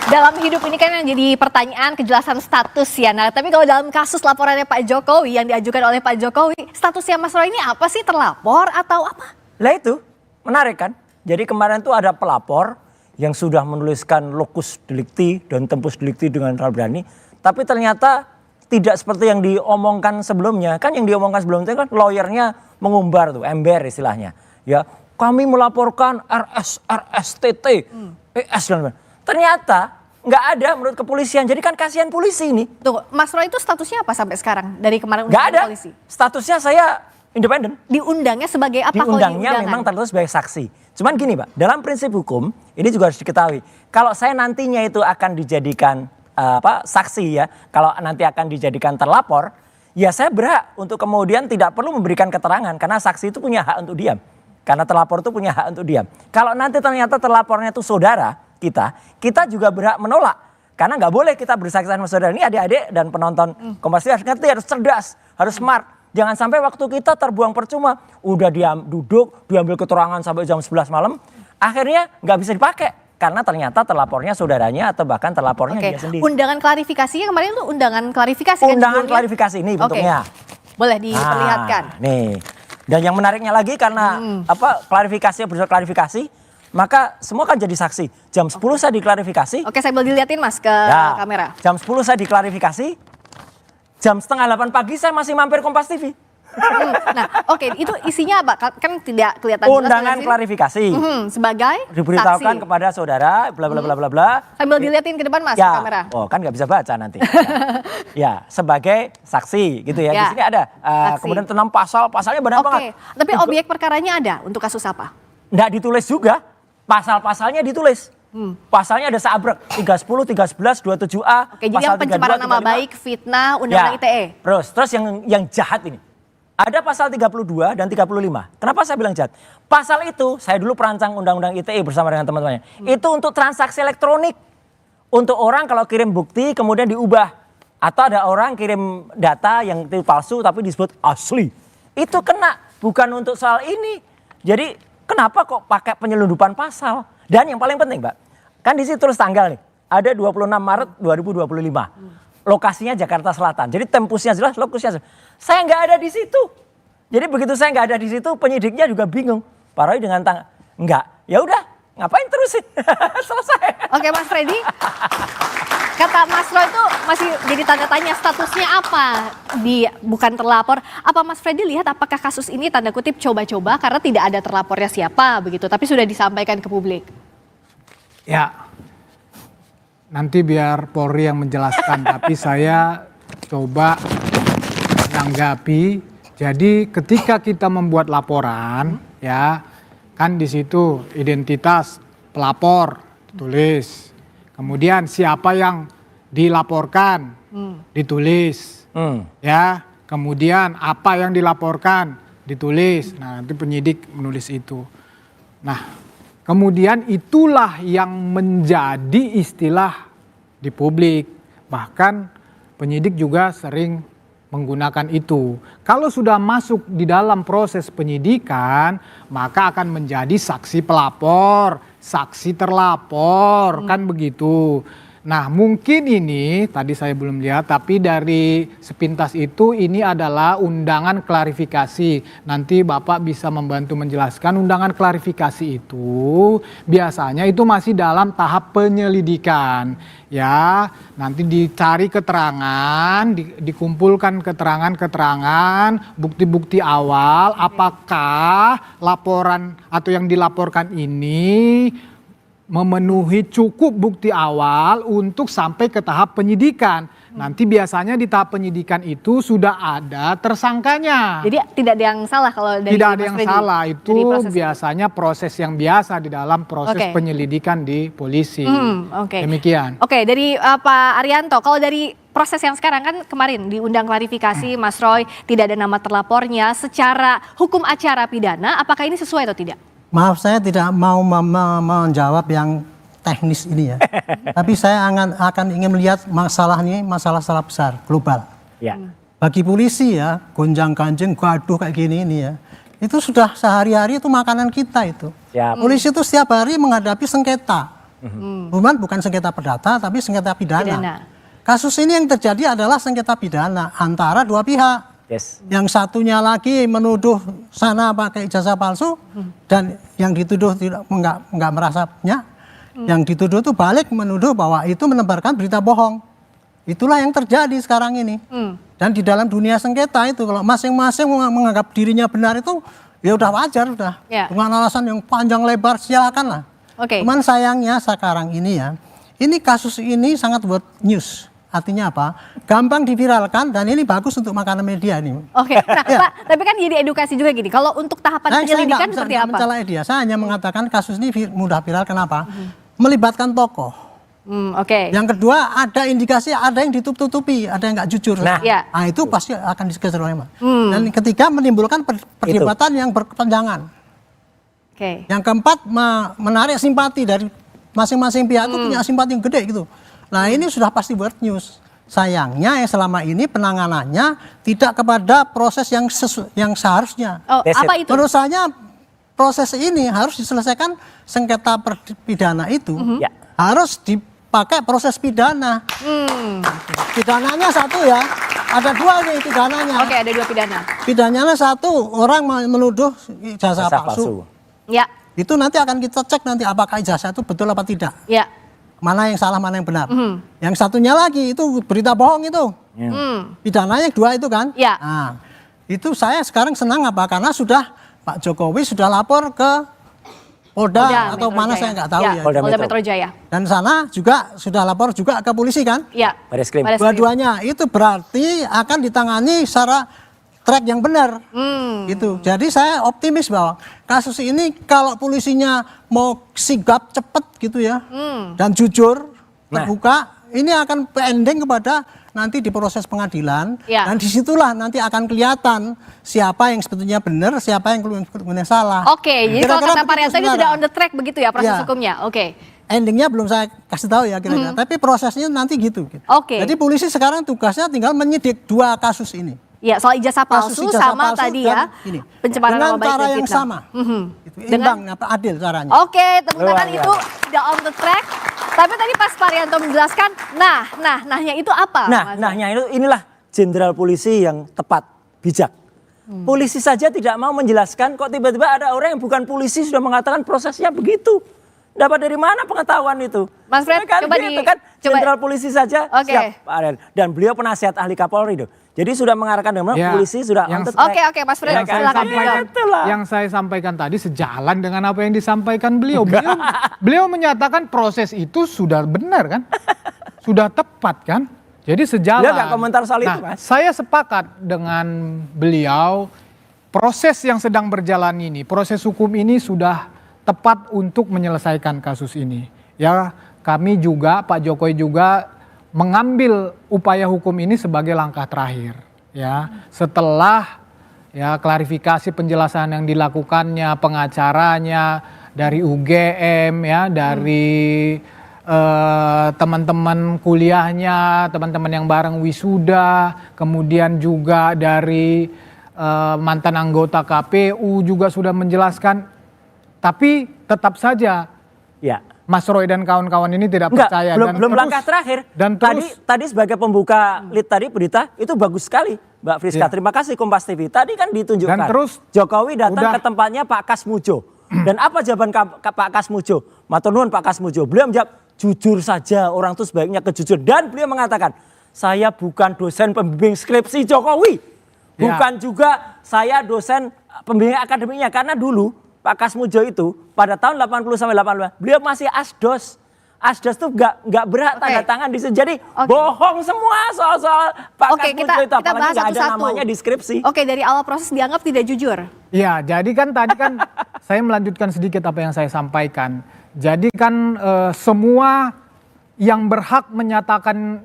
Dalam hidup ini kan yang jadi pertanyaan kejelasan status ya. Nah, tapi kalau dalam kasus laporannya Pak Jokowi yang diajukan oleh Pak Jokowi, statusnya Mas Roy ini apa sih, terlapor atau apa? Lah itu, menarik kan? Jadi kemarin tuh ada pelapor yang sudah menuliskan locus delicti dan tempus delicti dengan berani, tapi ternyata tidak seperti yang diomongkan sebelumnya. Kan yang diomongkan sebelumnya kan lawyernya mengumbar tuh, ember istilahnya. Ya, kami melaporkan RSTT, ES dan ternyata nggak ada menurut kepolisian. Jadi kan kasihan polisi ini. Tuh, Mas Roy itu statusnya apa sampai sekarang dari kemarin Nggak ada. polisi? Statusnya saya independen. Diundangnya sebagai apa? Diundangnya memang tertulis sebagai saksi. Cuman gini Pak, dalam prinsip hukum ini juga harus diketahui. Kalau saya nantinya itu akan dijadikan saksi ya, kalau nanti akan dijadikan terlapor, ya saya berhak untuk kemudian tidak perlu memberikan keterangan karena saksi itu punya hak untuk diam. Karena terlapor itu punya hak untuk diam. Kalau nanti ternyata terlapornya itu saudara kita juga berhak menolak. Karena nggak boleh kita bersaksi sama saudara. Ini adik-adik dan penonton Kompas TV harus ngerti, harus cerdas, harus smart. Jangan sampai waktu kita terbuang percuma. Udah duduk, diambil keterangan sampai jam 11 malam. Akhirnya nggak bisa dipakai. Karena ternyata terlapornya saudaranya atau bahkan terlapornya dia sendiri. Undangan klarifikasinya kemarin tuh undangan klarifikasi undangan kan? klarifikasi ini bentuknya. Boleh diperlihatkan. Nih. Dan yang menariknya lagi karena klarifikasinya bersifat klarifikasi, maka semua kan jadi saksi. Jam 10 saya diklarifikasi. Oke, saya boleh dilihatin Mas ke kamera. Jam 10 saya diklarifikasi. Jam setengah 8 pagi saya masih mampir Kompas TV. Nah, oke, itu isinya apa? Kan tidak kelihatan. Undangan klarifikasi. Sebagai diberitahukan saksi kepada saudara, bla bla bla bla bla. Sambil dilihatin ke depan Mas ya, ke kamera. Oh, kan nggak bisa baca nanti. Ya, sebagai saksi gitu ya. Di sini ada. Kemudian 6 pasalnya banyak banget. Tapi objek perkaranya ada untuk kasus apa? Nggak ditulis juga. Pasal-pasalnya ditulis. Pasalnya ada seabrek 310, 311, 27A. Oke, jadi yang pencemaran nama baik, fitnah, undang-undang ITE. Terus yang jahat ini. Ada pasal 32 dan 35. Kenapa saya bilang jahat? Pasal itu saya dulu perancang undang-undang ITE bersama dengan teman-temannya. Itu untuk transaksi elektronik. Untuk orang kalau kirim bukti kemudian diubah. Atau ada orang kirim data yang palsu tapi disebut asli. Itu kena, bukan untuk soal ini. Jadi kenapa kok pakai penyelundupan pasal? Dan yang paling penting Mbak, kan di situ tulis tanggal nih. Ada 26 Maret 2025. Lokasinya Jakarta Selatan. Jadi tempusnya jelas, lokusnya jelas. Saya nggak ada di situ. Jadi begitu saya nggak ada di situ, penyidiknya juga bingung. Pak Roy dengan nggak. Ya udah, ngapain terusin? Selesai. Oke Mas Freddy, kata Mas Roy itu masih jadi tanda tanya statusnya apa? Bukan terlapor. Apa Mas Freddy lihat apakah kasus ini tanda kutip coba-coba karena tidak ada terlapornya siapa begitu, tapi sudah disampaikan ke publik? Ya. Nanti biar Polri yang menjelaskan, tapi saya coba menanggapi. Jadi ketika kita membuat laporan, ya kan di situ identitas pelapor tulis, kemudian siapa yang dilaporkan ditulis, ya kemudian apa yang dilaporkan ditulis. Nah nanti penyidik menulis itu. Nah. Kemudian itulah yang menjadi istilah di publik. Bahkan penyidik juga sering menggunakan itu. Kalau sudah masuk di dalam proses penyidikan, maka akan menjadi saksi pelapor, saksi terlapor, kan begitu. Nah mungkin ini tadi saya belum lihat, tapi dari sepintas itu ini adalah undangan klarifikasi. Nanti Bapak bisa membantu menjelaskan undangan klarifikasi itu biasanya itu masih dalam tahap penyelidikan. Ya nanti dicari keterangan, dikumpulkan keterangan-keterangan, bukti-bukti awal apakah laporan atau yang dilaporkan ini memenuhi cukup bukti awal untuk sampai ke tahap penyidikan. Nanti biasanya di tahap penyidikan itu sudah ada tersangkanya. Jadi tidak ada yang salah kalau dari tidak ada yang salah, itu biasanya proses yang biasa di dalam proses penyelidikan di polisi. Demikian. Oke, dari Pak Arianto, kalau dari proses yang sekarang kan kemarin diundang klarifikasi Mas Roy, tidak ada nama terlapornya. Secara hukum acara pidana, apakah ini sesuai atau tidak? Maaf, saya tidak mau menjawab yang teknis ini ya. Tapi saya akan ingin melihat masalah ini, masalah besar, global. Ya. Bagi polisi ya, gonjang-ganjing, gaduh kayak gini ini ya. Itu sudah sehari-hari itu makanan kita itu. Siap. Polisi itu setiap hari menghadapi sengketa. Cuman bukan sengketa perdata tapi sengketa pidana. Kasus ini yang terjadi adalah sengketa pidana antara dua pihak. Yes. Yang satunya lagi menuduh sana pakai ijazah palsu dan yang dituduh tidak enggak merasa punya. Yang dituduh itu balik menuduh bahwa itu menebarkan berita bohong. Itulah yang terjadi sekarang ini. Dan di dalam dunia sengketa itu kalau masing-masing menganggap dirinya benar itu ya udah wajar udah. Dengan alasan yang panjang lebar silakan lah. Cuman sayangnya sekarang ini ya, ini kasus ini sangat buat news. Artinya apa? Gampang diviralkan dan ini bagus untuk makanan media ini. Nah Pak, tapi kan jadi edukasi juga gini. Kalau untuk tahapan penyelidikan seperti apa? Mencela dia. Saya hanya mengatakan kasus ini mudah viral. Kenapa? Melibatkan tokoh. Yang kedua ada indikasi ada yang ditutup-tutupi, ada yang nggak jujur. Nah itu pasti akan dikejar oleh Dan ketiga menimbulkan perdebatan yang berkepanjangan. Yang keempat menarik simpati dari masing-masing pihak itu punya simpati yang gede gitu. Nah ini sudah pasti buat news. Sayangnya selama ini penanganannya tidak kepada proses yang seharusnya. Apa itu? Menurut saya proses ini harus diselesaikan sengketa pidana itu harus dipakai proses pidana. Pidananya satu ya, ada dua nih pidananya. Ada dua pidana. Pidananya satu orang menuduh ijazah palsu. Itu nanti akan kita cek nanti apakah ijazah itu betul apa tidak. Mana yang salah, mana yang benar. Yang satunya lagi itu berita bohong itu. Pidananya dua itu kan. Nah, itu saya sekarang senang apa? Karena sudah Pak Jokowi sudah lapor ke Polda atau mana saya nggak tahu ya. Polda Metro Jaya. Dan sana juga sudah lapor juga ke polisi kan. Dua-duanya itu berarti akan ditangani secara track yang benar. Gitu. Jadi saya optimis bahwa kasus ini kalau polisinya mau sigap cepet gitu ya dan jujur terbuka, ini akan pending kepada nanti di proses pengadilan dan disitulah nanti akan kelihatan siapa yang sebetulnya benar, siapa yang kemudian salah. Jadi kalau kata Pak Rianto ini sudah on the track begitu ya proses hukumnya. Endingnya belum saya kasih tahu ya kira-kira, tapi prosesnya nanti gitu. Jadi polisi sekarang tugasnya tinggal menyidik dua kasus ini. Soal ijazah palsu sama tadi ya pencemaran nama baik dengan cara yang sama. Imbang, adil caranya. Tepuk tangan itu sudah on the track. Tapi tadi pas Pak Rianto menjelaskan, nahnya itu apa? Nahnya inilah jenderal polisi yang tepat, bijak. Polisi saja tidak mau menjelaskan, kok tiba-tiba ada orang yang bukan polisi sudah mengatakan prosesnya begitu. Dapat dari mana pengetahuan itu? Mas Fred, coba jenderal polisi saja siap, Pak Aren. Dan beliau penasihat ahli Kapolri itu. Jadi sudah mengarahkan dengan polisi sudah on the track. Mas Fred, silakan. Yang saya sampaikan tadi sejalan dengan apa yang disampaikan beliau. Beliau menyatakan proses itu sudah benar kan? Sudah tepat kan? Jadi sejalan. Beliau nggak komentar soal itu, Mas. Saya sepakat dengan beliau. Proses yang sedang berjalan ini, proses hukum ini sudah tepat untuk menyelesaikan kasus ini. Ya, kami juga, Pak Jokowi juga mengambil upaya hukum ini sebagai langkah terakhir. Ya, setelah klarifikasi penjelasan yang dilakukannya, pengacaranya dari UGM, dari teman-teman kuliahnya, teman-teman yang bareng wisuda, kemudian juga dari mantan anggota KPU juga sudah menjelaskan. Tapi tetap saja Mas Roy dan kawan-kawan ini tidak percaya. Belum langkah terakhir. Dan tadi sebagai pembuka lead tadi berita itu bagus sekali Mbak Friska. Terima kasih Kompas TV. Tadi kan ditunjukkan dan terus Jokowi datang ke tempatnya Pak Kasmujo. Dan apa jawaban Pak Kasmujo? Matur nuwun Pak Kasmujo. Beliau menjawab, jujur saja, orang itu sebaiknya kejujur. Dan beliau mengatakan, saya bukan dosen pembimbing skripsi Jokowi. Bukan juga saya dosen pembimbing akademiknya. Karena dulu Pak Kasmujo itu pada tahun 80 sampai 85 beliau masih asdos. Asdos tuh nggak berhak tanda tangan di situ. Jadi bohong semua soal Pak Kasmujo itu, apalagi nggak ada namanya di skripsi. Dari awal proses dianggap tidak jujur. Ya, jadi kan tadi kan saya melanjutkan sedikit apa yang saya sampaikan. Jadi kan semua yang berhak menyatakan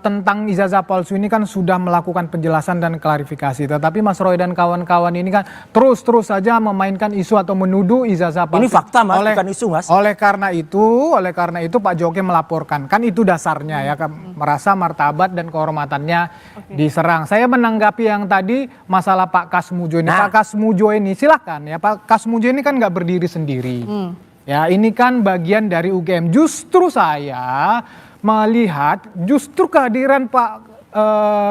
tentang ijazah palsu ini kan sudah melakukan penjelasan dan klarifikasi. Tetapi Mas Roy dan kawan-kawan ini kan terus saja memainkan isu atau menuduh ijazah palsu. Ini fakta Mas, bukan isu Mas. Oleh karena itu Pak Jokowi melaporkan. Kan itu dasarnya ya, merasa martabat dan kehormatannya diserang. Saya menanggapi yang tadi masalah Pak Kasmujo ini. Pak Kasmujo ini silahkan ya, Pak Kasmujo ini kan nggak berdiri sendiri. Ya, ini kan bagian dari UGM. Justru saya melihat justru kehadiran Pak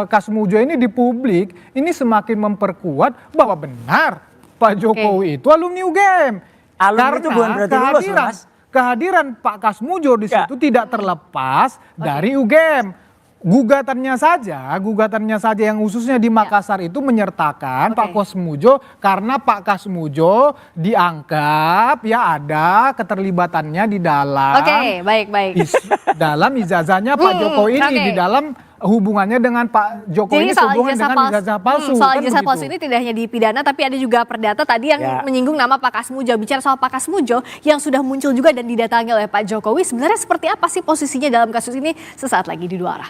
Kasmujo ini di publik ini semakin memperkuat bahwa benar Pak Jokowi itu alumni UGM. Alumni itu bukan berarti lulus, Mas. Kehadiran Pak Kasmujo di situ tidak terlepas dari UGM. Gugatannya saja yang khususnya di Makassar itu menyertakan Pak Kasmujo karena Pak Kasmujo dianggap ya ada keterlibatannya di dalam baik. dalam ijazahnya Pak Jokowi ini di dalam hubungannya dengan Pak Jokowi ini hubungan dengan ijazah palsu. Soal kan ijazah begitu. palsu ini tidak hanya di pidana tapi ada juga perdata tadi yang menyinggung nama Pak Kasmujo. Bicara soal Pak Kasmujo yang sudah muncul juga dan didatangi oleh Pak Jokowi, sebenarnya seperti apa sih posisinya dalam kasus ini? Sesaat lagi di Dua Arah.